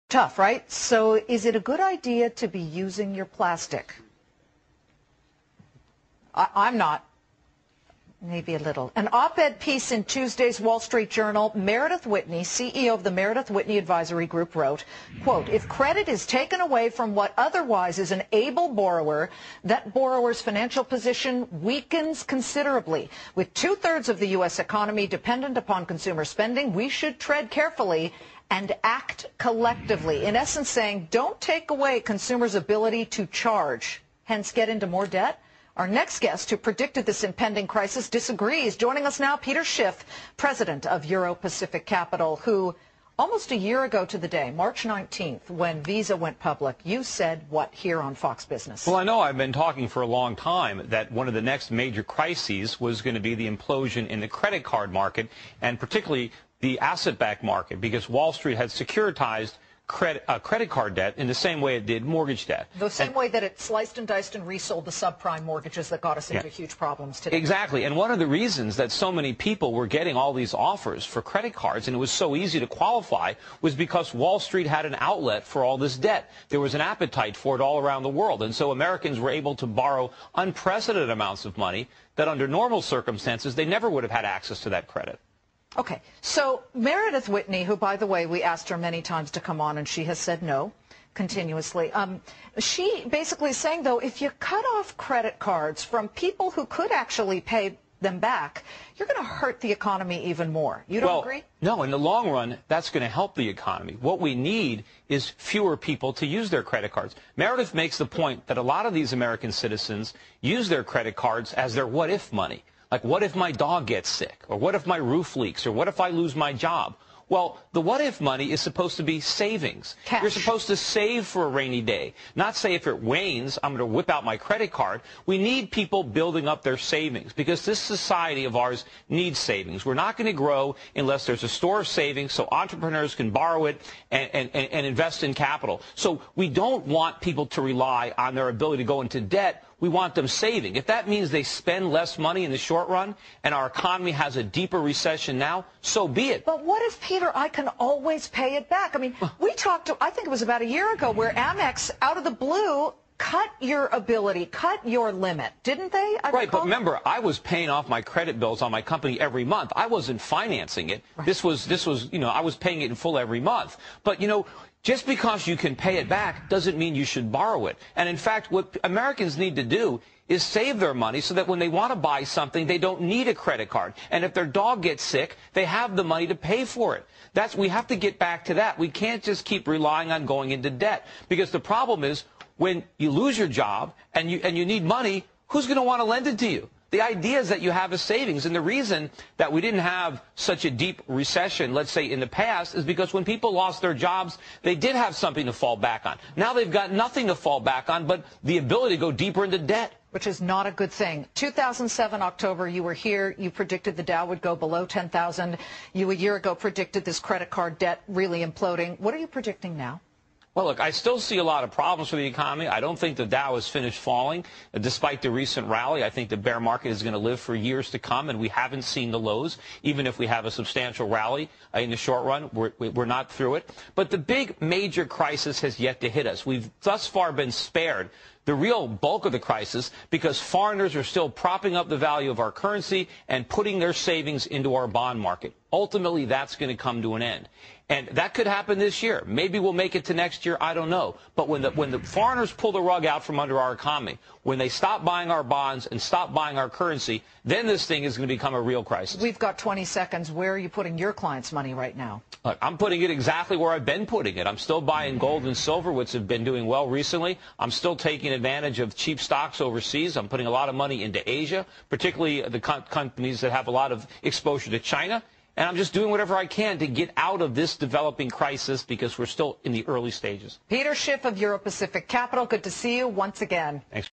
Tough, right? So is it a good idea to be using your plastic? I'm not. Maybe a little. An op-ed piece in Tuesday's Wall Street Journal, Meredith Whitney, CEO of the Meredith Whitney Advisory Group, wrote, quote, if credit is taken away from what otherwise is an able borrower, that borrower's financial position weakens considerably. With two-thirds of the U.S. economy dependent upon consumer spending, we should tread carefully and act collectively. In essence saying, don't take away consumers' ability to charge, hence get into more debt. Our next guest, who predicted this impending crisis, disagrees. Joining us now, Peter Schiff, president of Euro-Pacific Capital, who almost a year ago to the day, March 19th, when Visa went public, you said what here on Fox Business? Well, I know I've been talking for a long time that one of the next major crises was going to be the implosion in the credit card market, and particularly the asset-backed market, because Wall Street had securitized credit card debt in the same way it did mortgage debt. The same way that it sliced and diced and resold the subprime mortgages that got us into huge problems today. Exactly. And one of the reasons that so many people were getting all these offers for credit cards, and it was so easy to qualify, was because Wall Street had an outlet for all this debt. There was an appetite for it all around the world. And so Americans were able to borrow unprecedented amounts of money that under normal circumstances they never would have had access to that credit. Okay, so Meredith Whitney, who, by the way, we asked her many times to come on, and she has said no continuously. She basically is saying, though, if you cut off credit cards from people who could actually pay them back, you're going to hurt the economy even more. You don't agree? No, in the long run, that's going to help the economy. What we need is fewer people to use their credit cards. Meredith makes the point that a lot of these American citizens use their credit cards as their what-if money. Like, what if my dog gets sick? Or what if my roof leaks? Or what if I lose my job? Well, the what-if money is supposed to be savings. Cash. You're supposed to save for a rainy day. Not say if it rains, I'm going to whip out my credit card. We need people building up their savings because this society of ours needs savings. We're not going to grow unless there's a store of savings so entrepreneurs can borrow it and invest in capital. So we don't want people to rely on their ability to go into debt. We want them saving. If that means they spend less money in the short run and our economy has a deeper recession now, so be it. But what if, Peter, I can always pay it back? I mean, we talked, I think it was about a year ago, where Amex, out of the blue, cut your ability, cut your limit, didn't they? Right, but remember, I was paying off my credit bills on my company every month. I wasn't financing it. Right. This was, you know, I was paying it in full every month. But, you know, just because you can pay it back doesn't mean you should borrow it. And in fact, what Americans need to do is save their money so that when they want to buy something, they don't need a credit card. And if their dog gets sick, they have the money to pay for it. We have to get back to that. We can't just keep relying on going into debt, because the problem is when you lose your job and you need money, who's going to want to lend it to you? The idea is that you have a savings, and the reason that we didn't have such a deep recession, let's say, in the past, is because when people lost their jobs, they did have something to fall back on. Now they've got nothing to fall back on but the ability to go deeper into debt. Which is not a good thing. 2007, October, you were here. You predicted the Dow would go below 10,000. You, a year ago, predicted this credit card debt really imploding. What are you predicting now? Well, look, I still see a lot of problems for the economy. I don't think the Dow has finished falling. Despite the recent rally, I think the bear market is going to live for years to come, and we haven't seen the lows. Even if we have a substantial rally in the short run, we're not through it. But the big major crisis has yet to hit us. We've thus far been spared the real bulk of the crisis because foreigners are still propping up the value of our currency and putting their savings into our bond market. Ultimately, that's going to come to an end. And that could happen this year. Maybe we'll make it to next year. I don't know. But when the foreigners pull the rug out from under our economy, when they stop buying our bonds and stop buying our currency, then this thing is going to become a real crisis. We've got 20 seconds. Where are you putting your clients' money right now? Look, I'm putting it exactly where I've been putting it. I'm still buying gold and silver, which have been doing well recently. I'm still taking advantage of cheap stocks overseas. I'm putting a lot of money into Asia, particularly the companies that have a lot of exposure to China. And I'm just doing whatever I can to get out of this developing crisis because we're still in the early stages. Peter Schiff of Euro-Pacific Capital, good to see you once again. Thanks.